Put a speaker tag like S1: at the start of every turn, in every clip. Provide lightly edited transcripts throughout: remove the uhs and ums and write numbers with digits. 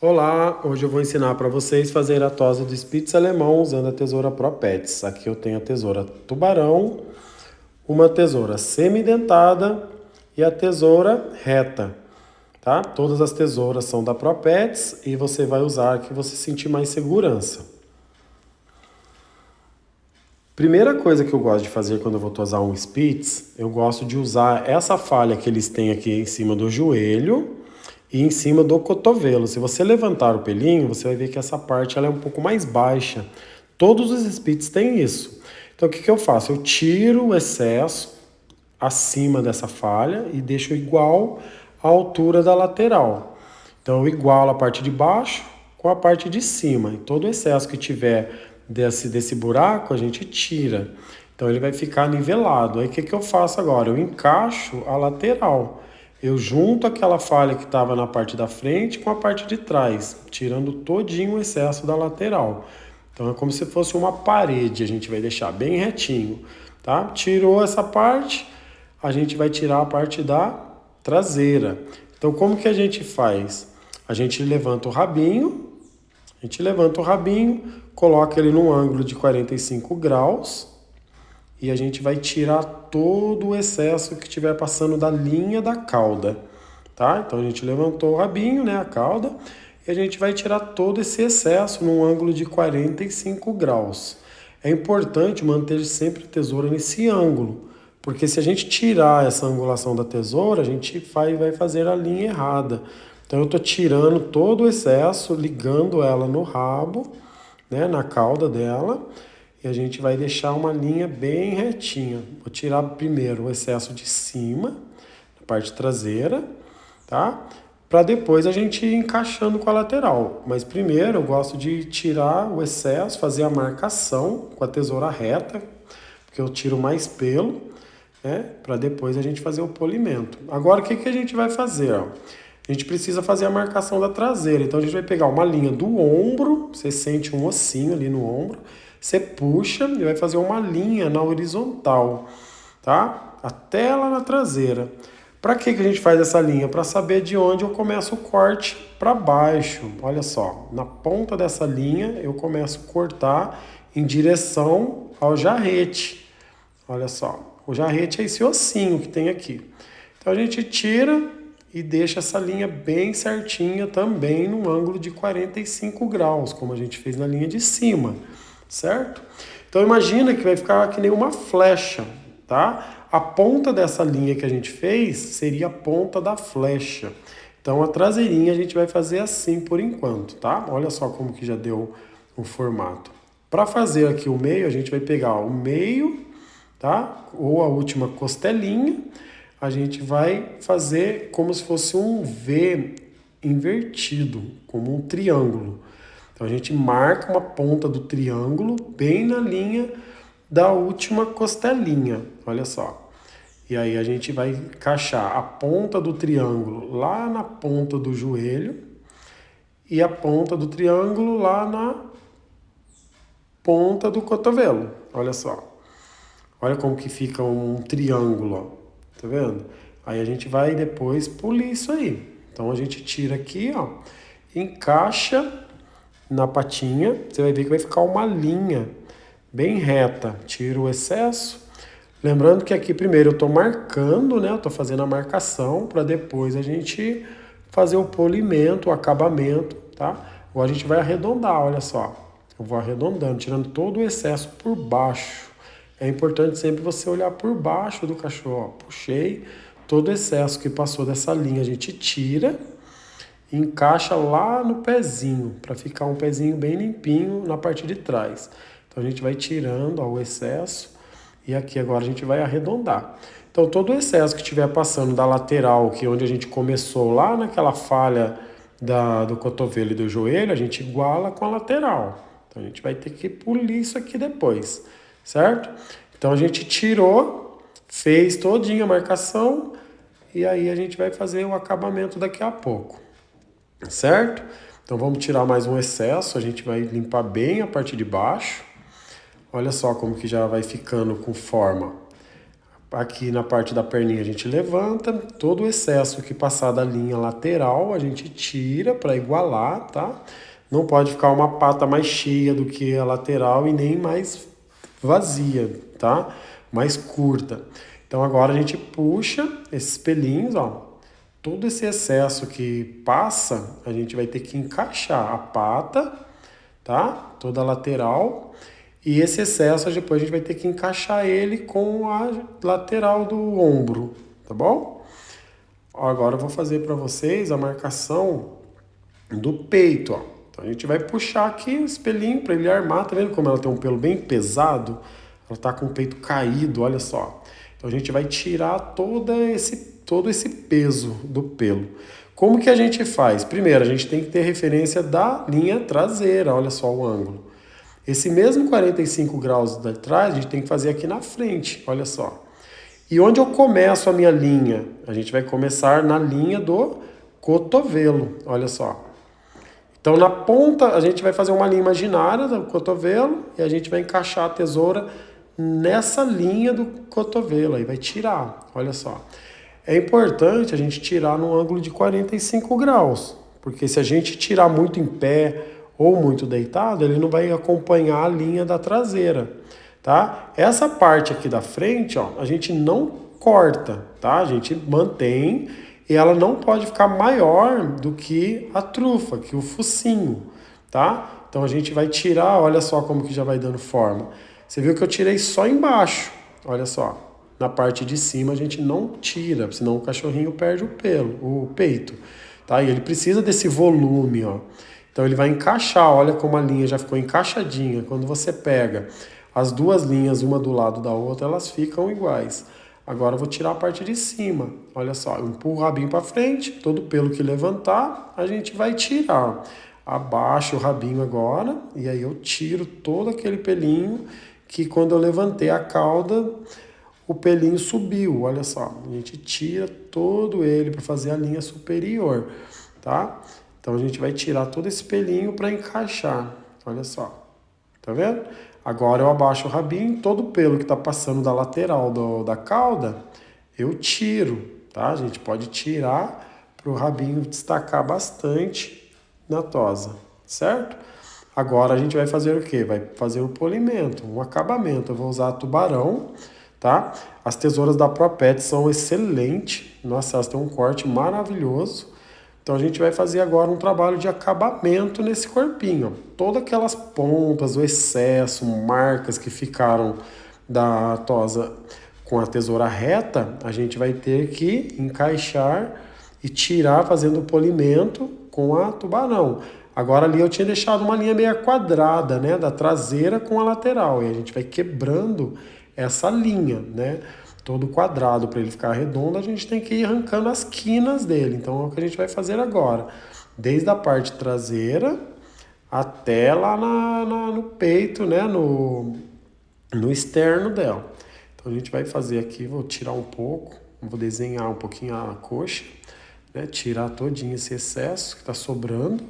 S1: Olá, hoje eu vou ensinar para vocês fazer a tosa do Spitz alemão usando a tesoura ProPets. Aqui eu tenho a tesoura tubarão, uma tesoura semidentada e a tesoura reta, tá? Todas as tesouras são da ProPets e você vai usar a que você sentir mais segurança. Primeira coisa que eu gosto de fazer quando eu vou tosar um Spitz, eu gosto de usar essa falha que eles têm aqui em cima do joelho e em cima do cotovelo. Se você levantar o pelinho, você vai ver que essa parte ela é um pouco mais baixa. Todos os Spitz têm isso. Então o que eu faço? Eu tiro o excesso acima dessa falha e deixo igual à altura da lateral. Então eu igualo a parte de baixo com a parte de cima. E todo o excesso que tiver desse buraco a gente tira. Então ele vai ficar nivelado. Aí o que eu faço agora? Eu encaixo a lateral. Eu junto aquela falha que estava na parte da frente com a parte de trás, tirando todinho o excesso da lateral. Então é como se fosse uma parede, a gente vai deixar bem retinho, tá? Tirou essa parte, a gente vai tirar a parte da traseira. Então como que a gente faz? A gente levanta o rabinho, coloca ele num ângulo de 45 graus e a gente vai tirar todo o excesso que estiver passando da linha da cauda, tá? Então a gente levantou o rabinho, né, a cauda, e a gente vai tirar todo esse excesso num ângulo de 45 graus. É importante manter sempre a tesoura nesse ângulo, porque se a gente tirar essa angulação da tesoura, a gente vai fazer a linha errada. Então eu estou tirando todo o excesso, ligando ela no rabo, né, na cauda dela, e a gente vai deixar uma linha bem retinha. Vou tirar primeiro o excesso de cima, na parte traseira, tá? Para depois a gente ir encaixando com a lateral. Mas primeiro eu gosto de tirar o excesso, fazer a marcação com a tesoura reta, porque eu tiro mais pelo, né? Para depois a gente fazer o polimento. Agora o que a gente vai fazer? Ó? A gente precisa fazer a marcação da traseira. Então a gente vai pegar uma linha do ombro, você sente um ossinho ali no ombro, você puxa e vai fazer uma linha na horizontal, tá? Até lá na traseira. Para que a gente faz essa linha? Para saber de onde eu começo o corte para baixo. Olha só, na ponta dessa linha eu começo a cortar em direção ao jarrete. Olha só, o jarrete é esse ossinho que tem aqui. Então a gente tira e deixa essa linha bem certinha também no ângulo de 45 graus, como a gente fez na linha de cima, certo? Então imagina que vai ficar que nem uma flecha, tá? A ponta dessa linha que a gente fez seria a ponta da flecha. Então a traseirinha a gente vai fazer assim por enquanto, tá? Olha só como que já deu o formato. Para fazer aqui o meio, a gente vai pegar o meio, tá? Ou a última costelinha, a gente vai fazer como se fosse um V invertido, como um triângulo. Então a gente marca uma ponta do triângulo bem na linha da última costelinha, olha só. E aí a gente vai encaixar a ponta do triângulo lá na ponta do joelho e a ponta do triângulo lá na ponta do cotovelo, olha só. Olha como que fica um triângulo, ó. Tá vendo? Aí a gente vai depois polir isso aí. Então a gente tira aqui, ó, encaixa na patinha, você vai ver que vai ficar uma linha bem reta. Tira o excesso. Lembrando que aqui primeiro eu tô marcando, né? Eu tô fazendo a marcação para depois a gente fazer o polimento, o acabamento, tá? Ou a gente vai arredondar, olha só. Eu vou arredondando, tirando todo o excesso por baixo. É importante sempre você olhar por baixo do cachorro. Ó, puxei todo o excesso que passou dessa linha, a gente tira e encaixa lá no pezinho, para ficar um pezinho bem limpinho na parte de trás. Então a gente vai tirando, ó, o excesso e aqui agora a gente vai arredondar. Então todo o excesso que estiver passando da lateral, que é onde a gente começou lá naquela falha do cotovelo e do joelho, a gente iguala com a lateral. Então a gente vai ter que polir isso aqui depois, certo? Então a gente tirou, fez todinha a marcação e aí a gente vai fazer o acabamento daqui a pouco, certo? Então vamos tirar mais um excesso, a gente vai limpar bem a parte de baixo. Olha só como que já vai ficando com forma. Aqui na parte da perninha a gente levanta, todo o excesso que passar da linha lateral a gente tira para igualar, tá? Não pode ficar uma pata mais cheia do que a lateral e nem mais vazia, tá? Mais curta. Então agora a gente puxa esses pelinhos, ó. Todo esse excesso que passa, a gente vai ter que encaixar a pata, tá? Toda a lateral. E esse excesso depois a gente vai ter que encaixar ele com a lateral do ombro, tá bom? Agora eu vou fazer para vocês a marcação do peito, ó. Então a gente vai puxar aqui o espelhinho para ele armar, tá vendo como ela tem um pelo bem pesado? Ela tá com o peito caído, olha só. Então a gente vai tirar todo esse peso do pelo. Como que a gente faz? Primeiro, a gente tem que ter referência da linha traseira, olha só o ângulo. Esse mesmo 45 graus de trás, a gente tem que fazer aqui na frente, olha só. E onde eu começo a minha linha? A gente vai começar na linha do cotovelo, olha só. Então na ponta a gente vai fazer uma linha imaginária do cotovelo e a gente vai encaixar a tesoura nessa linha do cotovelo, aí vai tirar, olha só. É importante a gente tirar no ângulo de 45 graus, porque se a gente tirar muito em pé ou muito deitado, ele não vai acompanhar a linha da traseira, tá? Essa parte aqui da frente, ó, a gente não corta, tá? A gente mantém e ela não pode ficar maior do que a trufa, que o focinho, tá? Então a gente vai tirar, olha só como que já vai dando forma. Você viu que eu tirei só embaixo, olha só. Na parte de cima a gente não tira, senão o cachorrinho perde o pelo, o peito, tá? E ele precisa desse volume, ó. Então ele vai encaixar, olha como a linha já ficou encaixadinha. Quando você pega as duas linhas uma do lado da outra, elas ficam iguais. Agora eu vou tirar a parte de cima, olha só, eu empurro o rabinho para frente, todo pelo que levantar, a gente vai tirar. Abaixo o rabinho agora, e aí eu tiro todo aquele pelinho que quando eu levantei a cauda, o pelinho subiu, olha só. A gente tira todo ele para fazer a linha superior, tá? Então a gente vai tirar todo esse pelinho para encaixar, olha só. Tá vendo? Agora eu abaixo o rabinho, todo o pelo que tá passando da lateral da cauda, eu tiro, tá? A gente pode tirar para o rabinho destacar bastante na tosa, certo? Agora a gente vai fazer o quê? Vai fazer o polimento, um acabamento. Eu vou usar tubarão, tá? As tesouras da ProPet são excelentes. Nossa, elas têm um corte maravilhoso. Então a gente vai fazer agora um trabalho de acabamento nesse corpinho. Todas aquelas pontas, o excesso, marcas que ficaram da tosa com a tesoura reta, a gente vai ter que encaixar e tirar fazendo o polimento com a tubarão. Agora ali eu tinha deixado uma linha meio quadrada, né, da traseira com a lateral. E a gente vai quebrando essa linha, né? Todo quadrado para ele ficar redondo, a gente tem que ir arrancando as quinas dele. Então é o que a gente vai fazer agora. Desde a parte traseira até lá no peito, né? No externo dela. Então a gente vai fazer aqui, vou tirar um pouco, vou desenhar um pouquinho a coxa, né? Tirar todinho esse excesso que está sobrando.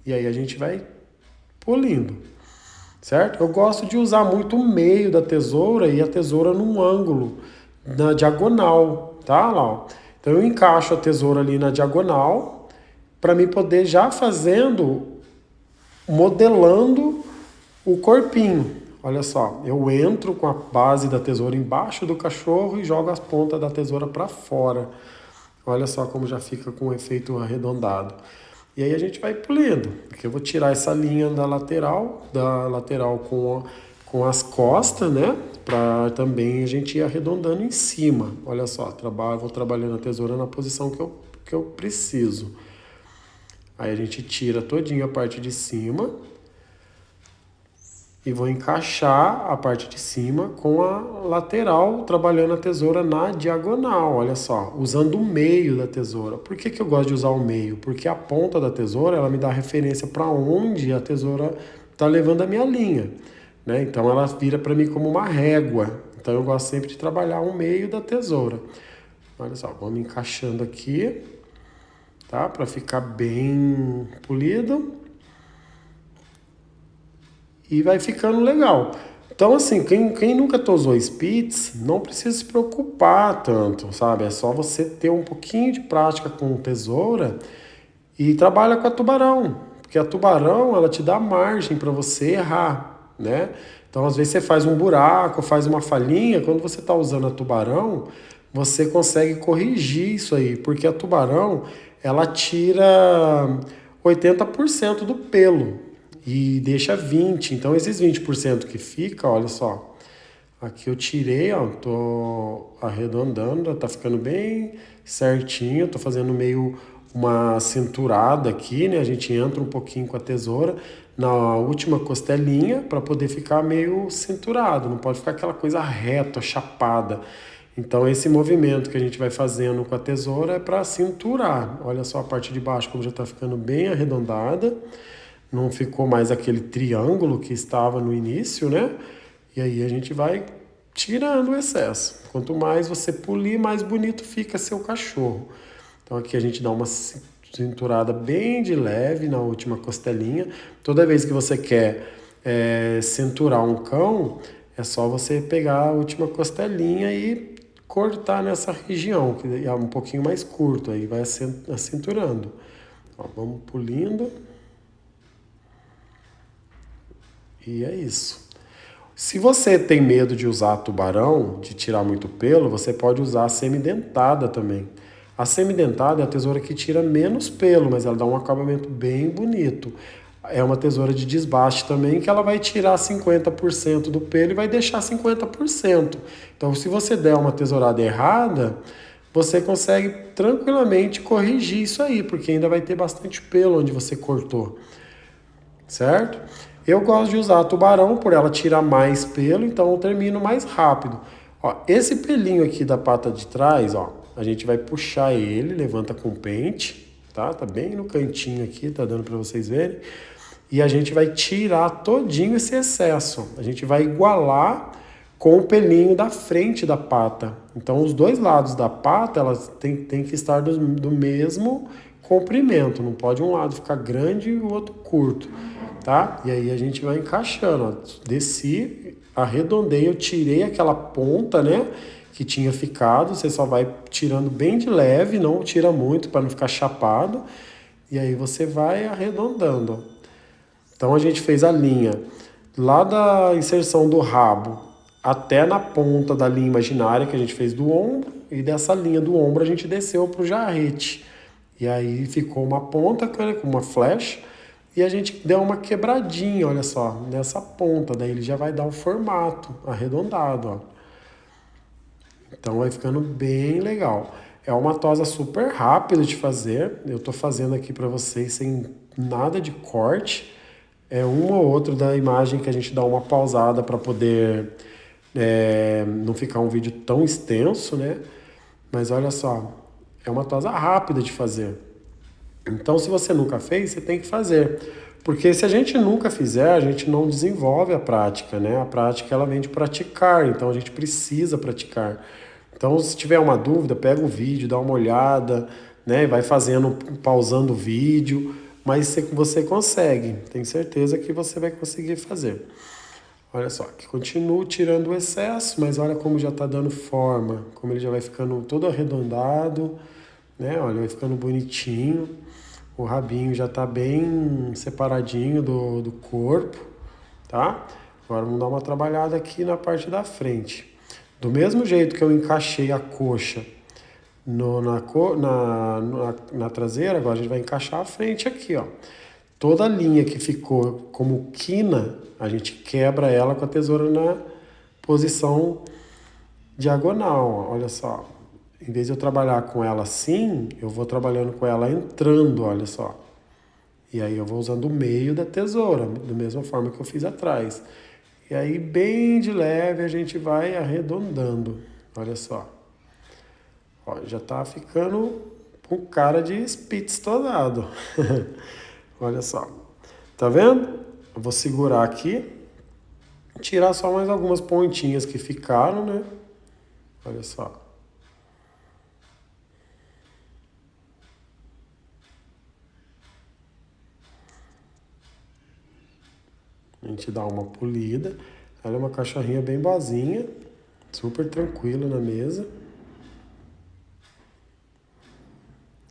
S1: E aí a gente vai polindo, certo? Eu gosto de usar muito o meio da tesoura e a tesoura num ângulo, na diagonal, tá? Lá, ó. Então eu encaixo a tesoura ali na diagonal para mim poder já modelando o corpinho. Olha só, eu entro com a base da tesoura embaixo do cachorro e jogo as pontas da tesoura para fora. Olha só como já fica com o efeito arredondado. E aí a gente vai polindo, porque eu vou tirar essa linha da lateral com as costas, né? Para também a gente ir arredondando em cima. Olha só, vou trabalhando a tesoura na posição que eu preciso. Aí a gente tira todinho a parte de cima e vou encaixar a parte de cima com a lateral, trabalhando a tesoura na diagonal, olha só, usando o meio da tesoura. Por que eu gosto de usar o meio? Porque a ponta da tesoura, ela me dá referência para onde a tesoura está levando a minha linha, né? Então ela vira para mim como uma régua. Então eu gosto sempre de trabalhar o meio da tesoura. Olha só, vamos encaixando aqui, tá? Para ficar bem polido. E vai ficando legal. Então, assim, quem nunca tosou spitz, não precisa se preocupar tanto, sabe? É só você ter um pouquinho de prática com tesoura e trabalha com a tubarão. Porque a tubarão, ela te dá margem para você errar, né? Então, às vezes você faz um buraco, faz uma falhinha, quando você está usando a tubarão, você consegue corrigir isso aí, porque a tubarão, ela tira 80% do pelo e deixa 20%. Então, esses 20% que fica, olha só, aqui eu tirei, ó, tô arredondando, tá ficando bem certinho, tô fazendo meio uma cinturada aqui, né? A gente entra um pouquinho com a tesoura na última costelinha para poder ficar meio cinturado, não pode ficar aquela coisa reta, chapada. Então esse movimento que a gente vai fazendo com a tesoura é para cinturar. Olha só a parte de baixo como já está ficando bem arredondada. Não ficou mais aquele triângulo que estava no início, né? E aí a gente vai tirando o excesso. Quanto mais você polir, mais bonito fica seu cachorro. Então aqui a gente dá uma cinturada bem de leve na última costelinha. Toda vez que você quer cinturar um cão, é só você pegar a última costelinha e cortar nessa região, que é um pouquinho mais curto, aí vai acinturando. Ó, vamos polindo. E é isso. Se você tem medo de usar tubarão, de tirar muito pelo, você pode usar a semidentada também. A semidentada é a tesoura que tira menos pelo, mas ela dá um acabamento bem bonito. É uma tesoura de desbaste também, que ela vai tirar 50% do pelo e vai deixar 50%. Então, se você der uma tesourada errada, você consegue tranquilamente corrigir isso aí, porque ainda vai ter bastante pelo onde você cortou, certo? Eu gosto de usar a tubarão por ela tirar mais pelo, então eu termino mais rápido. Ó, esse pelinho aqui da pata de trás, ó, a gente vai puxar ele, levanta com o pente, tá? Tá bem no cantinho aqui, tá dando para vocês verem. E a gente vai tirar todinho esse excesso. A gente vai igualar com o pelinho da frente da pata. Então os dois lados da pata, elas têm que estar do mesmo comprimento. Não pode um lado ficar grande e o outro curto, tá? E aí a gente vai encaixando, ó. Desci, arredondei, eu tirei aquela ponta, né, que tinha ficado. Você só vai tirando bem de leve, não tira muito para não ficar chapado. E aí você vai arredondando. Então a gente fez a linha lá da inserção do rabo até na ponta da linha imaginária que a gente fez do ombro, e dessa linha do ombro a gente desceu para o jarrete. E aí ficou uma ponta com uma flecha e a gente deu uma quebradinha, olha só, nessa ponta. Daí ele já vai dar o formato arredondado, ó. Então vai ficando bem legal. É uma tosa super rápida de fazer. Eu tô fazendo aqui para vocês sem nada de corte. É uma ou outra da imagem que a gente dá uma pausada para poder não ficar um vídeo tão extenso, né? Mas olha só, é uma tosa rápida de fazer. Então, se você nunca fez, você tem que fazer. Porque se a gente nunca fizer, a gente não desenvolve a prática, né? A prática, ela vem de praticar, então a gente precisa praticar. Então, se tiver uma dúvida, pega o vídeo, dá uma olhada, né? Vai fazendo, pausando o vídeo, mas você consegue. Tenho certeza que você vai conseguir fazer. Olha só, que continuo tirando o excesso, mas olha como já está dando forma, como ele já vai ficando todo arredondado, né? Olha, vai ficando bonitinho. O rabinho já está bem separadinho do corpo, tá? Agora vamos dar uma trabalhada aqui na parte da frente. Do mesmo jeito que eu encaixei a coxa na traseira, agora a gente vai encaixar a frente aqui, ó. Toda a linha que ficou como quina, a gente quebra ela com a tesoura na posição diagonal, ó. Olha só. Em vez de eu trabalhar com ela assim, eu vou trabalhando com ela entrando, olha só. E aí eu vou usando o meio da tesoura, da mesma forma que eu fiz atrás. E aí bem de leve a gente vai arredondando, olha só. Ó, já tá ficando com cara de Spitz todado. Olha só. Tá vendo? Eu vou segurar aqui, tirar só mais algumas pontinhas que ficaram, né? Olha só. A gente dá uma polida. Ela é uma cachorrinha bem boazinha, super tranquila na mesa.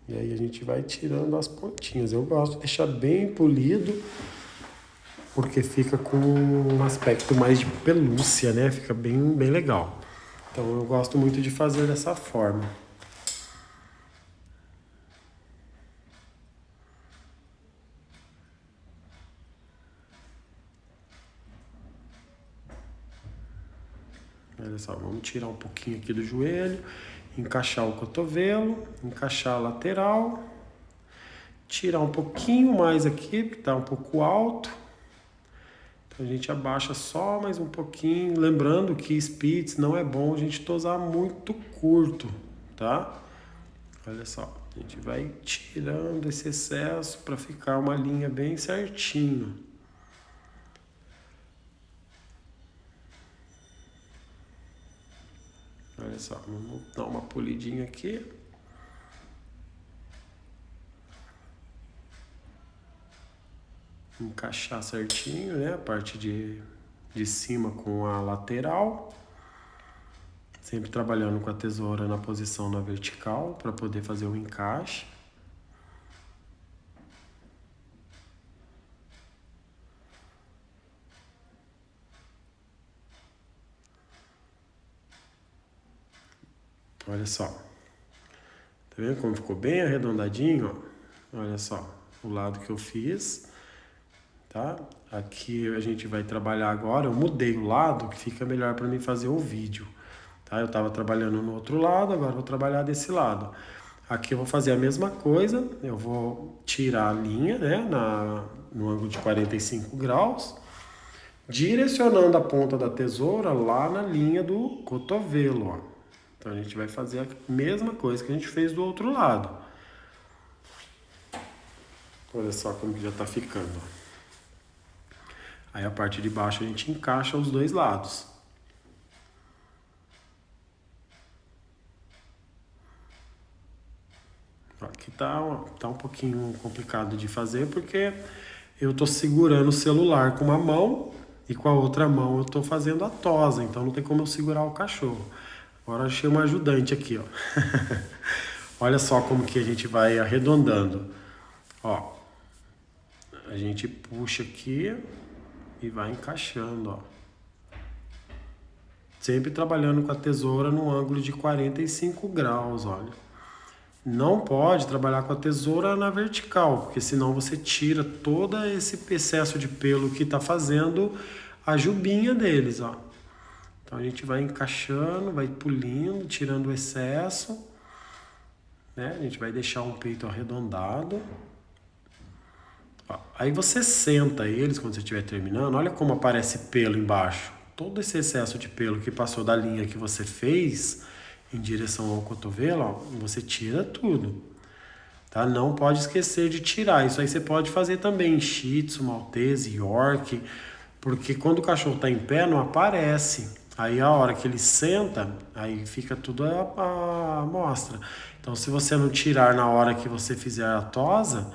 S1: E aí a gente vai tirando as pontinhas. Eu gosto de deixar bem polido, porque fica com um aspecto mais de pelúcia, né? Fica bem legal. Então eu gosto muito de fazer dessa forma. Olha só, vamos tirar um pouquinho aqui do joelho, encaixar o cotovelo, encaixar a lateral, tirar um pouquinho mais aqui, porque tá um pouco alto. Então a gente abaixa só mais um pouquinho, lembrando que Spitz não é bom a gente tosar muito curto, tá? Olha só, a gente vai tirando esse excesso para ficar uma linha bem certinho. Olha só, vamos dar uma polidinha aqui. Encaixar certinho, né? A parte de cima com a lateral. Sempre trabalhando com a tesoura na posição na vertical para poder fazer o encaixe. Olha só. Tá vendo como ficou bem arredondadinho? Ó? Olha só, o lado que eu fiz, tá? Aqui a gente vai trabalhar agora, eu mudei o lado que fica melhor para mim fazer o vídeo, tá? Eu tava trabalhando no outro lado, agora eu vou trabalhar desse lado. Aqui eu vou fazer a mesma coisa, eu vou tirar a linha, né, no ângulo de 45 graus, direcionando a ponta da tesoura lá na linha do cotovelo, ó. Então a gente vai fazer a mesma coisa que a gente fez do outro lado. Olha só como que já tá ficando, ó. Aí a parte de baixo a gente encaixa os dois lados. Aqui tá um pouquinho complicado de fazer porque eu tô segurando o celular com uma mão e com a outra mão eu tô fazendo a tosa, então não tem como eu segurar o cachorro. Agora eu achei uma ajudante aqui, ó. Olha só como que a gente vai arredondando. Ó, a gente puxa aqui e vai encaixando, ó. Sempre trabalhando com a tesoura no ângulo de 45 graus, olha. Não pode trabalhar com a tesoura na vertical, porque senão você tira todo esse excesso de pelo que está fazendo a jubinha deles, ó. Então a gente vai encaixando, vai pulindo, tirando o excesso, né? A gente vai deixar um peito arredondado. Ó, aí você senta eles quando você estiver terminando, olha como aparece pelo embaixo. Todo esse excesso de pelo que passou da linha que você fez em direção ao cotovelo, ó, você tira tudo, tá? Não pode esquecer de tirar. Isso aí você pode fazer também em Shih Tzu, Maltese, York, porque quando o cachorro tá em pé não aparece. Aí a hora que ele senta, aí fica tudo a mostra. Então se você não tirar na hora que você fizer a tosa,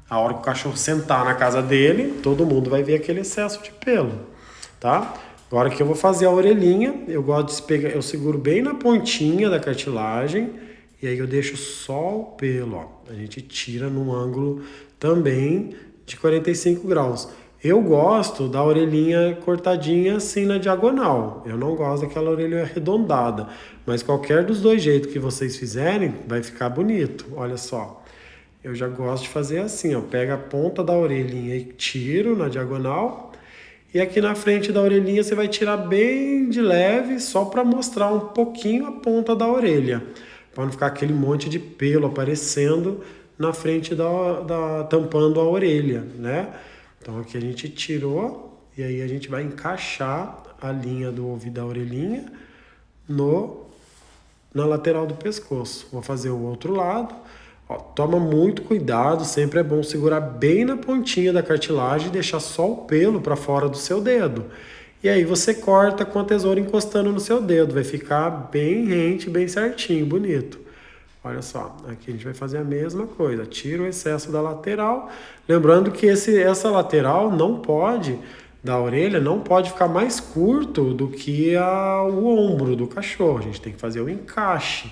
S1: a hora que o cachorro sentar na casa dele, todo mundo vai ver aquele excesso de pelo, tá? Agora que eu vou fazer a orelhinha, eu gosto de pegar, eu seguro bem na pontinha da cartilagem e aí eu deixo só o pelo, ó. A gente tira num ângulo também de 45 graus. Eu gosto da orelhinha cortadinha assim na diagonal. Eu não gosto daquela orelha arredondada, mas qualquer dos dois jeitos que vocês fizerem vai ficar bonito. Olha só. Eu já gosto de fazer assim, ó, pega a ponta da orelhinha e tiro na diagonal. E aqui na frente da orelhinha você vai tirar bem de leve, só para mostrar um pouquinho a ponta da orelha, para não ficar aquele monte de pelo aparecendo na frente tampando a orelha, né? Então aqui a gente tirou e aí a gente vai encaixar a linha do ouvido da orelhinha na lateral do pescoço. Vou fazer o outro lado. Ó, toma muito cuidado, sempre é bom segurar bem na pontinha da cartilagem e deixar só o pelo para fora do seu dedo. E aí você corta com a tesoura encostando no seu dedo, vai ficar bem rente, bem certinho, bonito. Olha só, aqui a gente vai fazer a mesma coisa, tira o excesso da lateral. Lembrando que essa lateral não pode da orelha não pode ficar mais curto do que o ombro do cachorro. A gente tem que fazer o encaixe,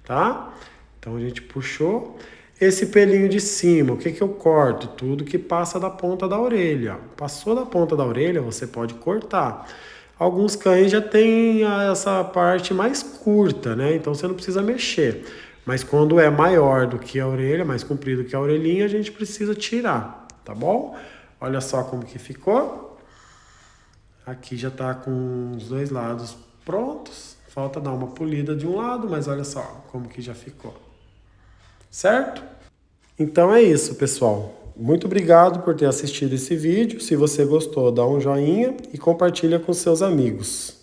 S1: tá? Então a gente puxou. Esse pelinho de cima, o que eu corto? Tudo que passa da ponta da orelha. Passou da ponta da orelha, você pode cortar. Alguns cães já têm essa parte mais curta, né? Então você não precisa mexer. Mas quando é maior do que a orelha, mais comprido que a orelhinha, a gente precisa tirar, tá bom? Olha só como que ficou. Aqui já tá com os dois lados prontos. Falta dar uma polida de um lado, mas olha só como que já ficou. Certo? Então é isso, pessoal. Muito obrigado por ter assistido esse vídeo. Se você gostou, dá um joinha e compartilha com seus amigos.